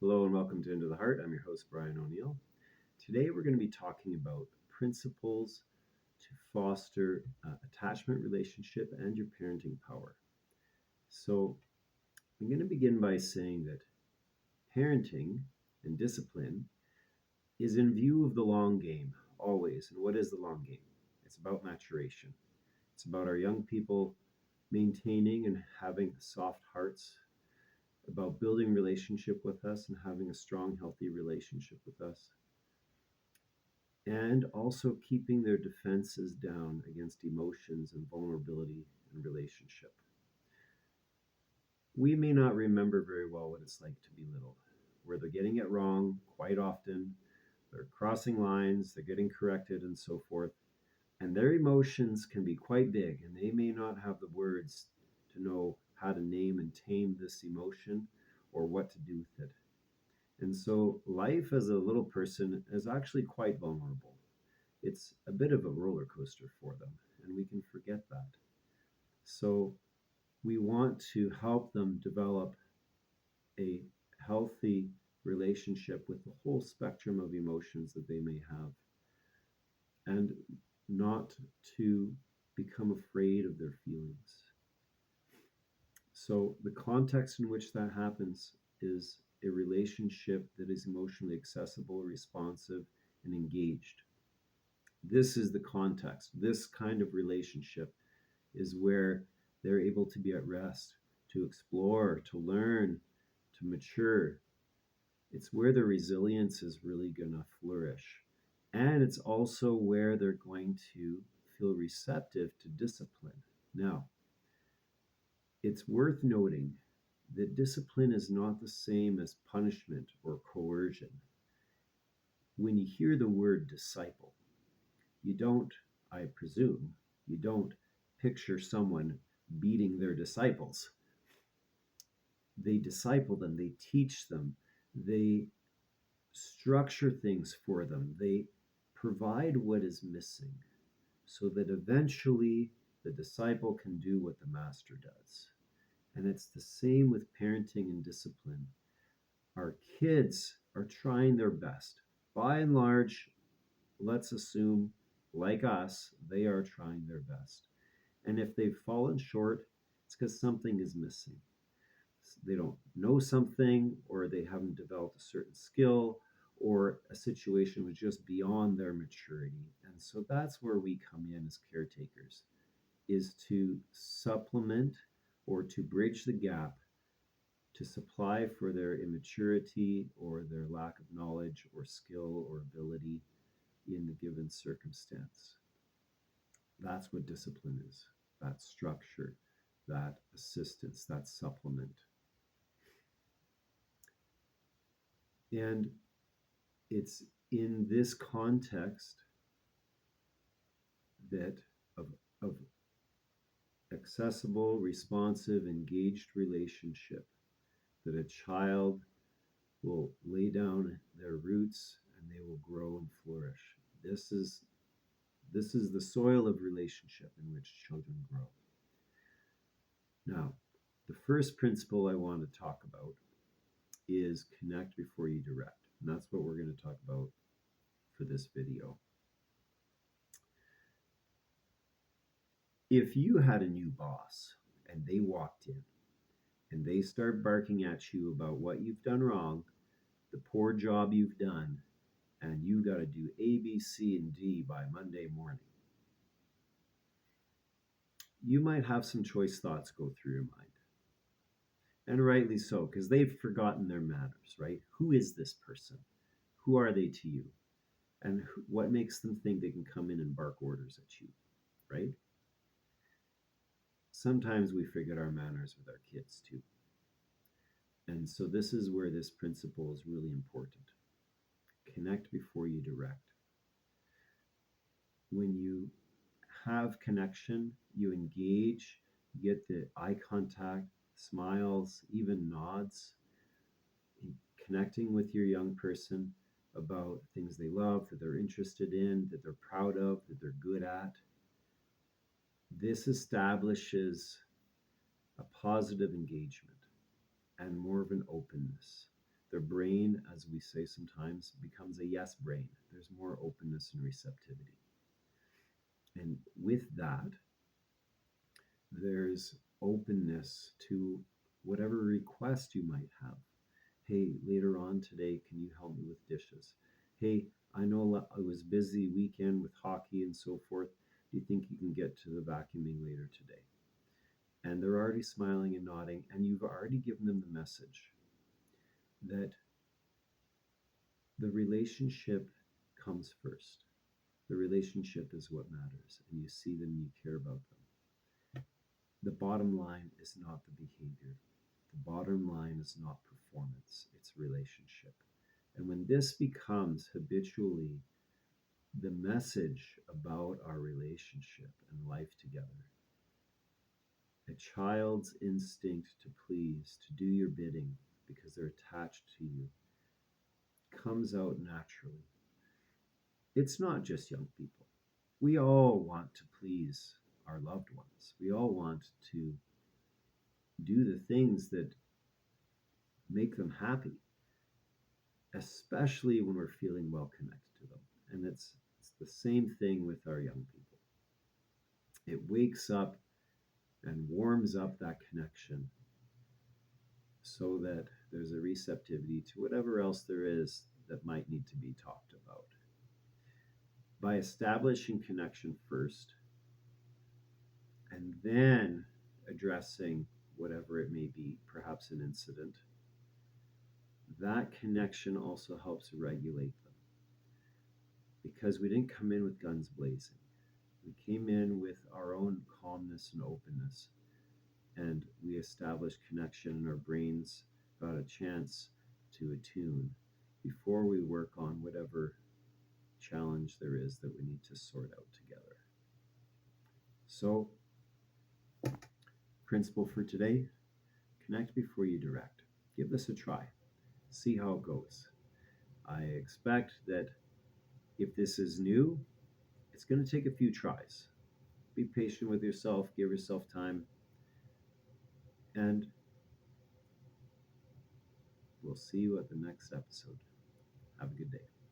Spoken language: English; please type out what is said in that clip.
Hello and welcome to Into the Heart. I'm your host, Brian O'Neill. Today we're going to be talking about principles to foster attachment relationship and your parenting power. So I'm going to begin by saying that parenting and discipline is in view of the long game, always. And what is the long game? It's about maturation. It's about our young people maintaining and having soft hearts, about building relationship with us and having a strong, healthy relationship with us, and also keeping their defenses down against emotions and vulnerability in relationship. We may not remember very well what it's like to be little, where they're getting it wrong quite often, they're crossing lines, they're getting corrected, and so forth. And their emotions can be quite big, and they may not have the words to know how to name and tame this emotion or what to do with it. And so life as a little person is actually quite vulnerable. It's a bit of a roller coaster for them, and we can forget that. So we want to help them develop a healthy relationship with the whole spectrum of emotions that they may have, and not to become afraid of their feelings. So the context in which that happens is a relationship that is emotionally accessible, responsive, and engaged. This is the context. This kind of relationship is where they're able to be at rest, to explore, to learn, to mature. It's where their resilience is really going to flourish. And it's also where they're going to feel receptive to discipline. Now, it's worth noting that discipline is not the same as punishment or coercion. When you hear the word disciple, you don't, I presume, you don't picture someone beating their disciples. They disciple them, they teach them, they structure things for them, they provide what is missing so that eventually the disciple can do what the master does. And it's the same with parenting and discipline. Our kids are trying their best. By and large, let's assume, like us, they are trying their best. And if they've fallen short, it's because something is missing. They don't know something, or they haven't developed a certain skill, or a situation was just beyond their maturity. And so that's where we come in as caretakers, is to supplement or to bridge the gap, to supply for their immaturity or their lack of knowledge or skill or ability in the given circumstance. That's what discipline is. That structure, that assistance, that supplement. And it's in this context that of accessible, responsive, engaged relationship that a child will lay down their roots and they will grow and flourish. This is the soil of relationship in which children grow. Now, the first principle I want to talk about is connect before you direct. And that's what we're going to talk about for this video. If you had a new boss and they walked in and they start barking at you about what you've done wrong, the poor job you've done, and you got to do A, B, C, and D by Monday morning, you might have some choice thoughts go through your mind. And rightly so, because they've forgotten their manners, right? Who is this person? Who are they to you? And what makes them think they can come in and bark orders at you, right? Sometimes we forget our manners with our kids too. And so this is where this principle is really important. Connect before you direct. When you have connection, you engage, you get the eye contact, smiles, even nods, connecting with your young person about things they love, that they're interested in, that they're proud of, that they're good at. This establishes a positive engagement and more of an openness. their brain, as we say sometimes, becomes a yes brain. There's more openness and receptivity. And with that, there's openness to whatever request you might have. Hey, later on today, can you help me with dishes? Hey, I know I was busy weekend with hockey and so forth. Do you think you can get to the vacuuming later today? And they're already smiling and nodding, and you've already given them the message that the relationship comes first. The relationship is what matters, and you see them, you care about them. The bottom line is not the behavior. The bottom line is not performance, it's relationship. And when this becomes habitually the message about our relationship and life together, a child's instinct to please, to do your bidding because they're attached to you, comes out naturally. It's not just young people. We all want to please our loved ones. We all want to do the things that make them happy, especially when we're feeling well connected to them. And it's the same thing with our young people. It wakes up and warms up that connection so that there's a receptivity to whatever else there is that might need to be talked about. By establishing connection first and then addressing whatever it may be, perhaps an incident, that connection also helps regulate them because we didn't come in with guns blazing. We came in with our own calmness and openness, and we established connection, and our brains got a chance to attune before we work on whatever challenge there is that we need to sort out together. So, principle for today, connect before you direct. Give this a try. See how it goes. I expect that if this is new, it's going to take a few tries. Be patient with yourself, give yourself time, and we'll see you at the next episode. Have a good day.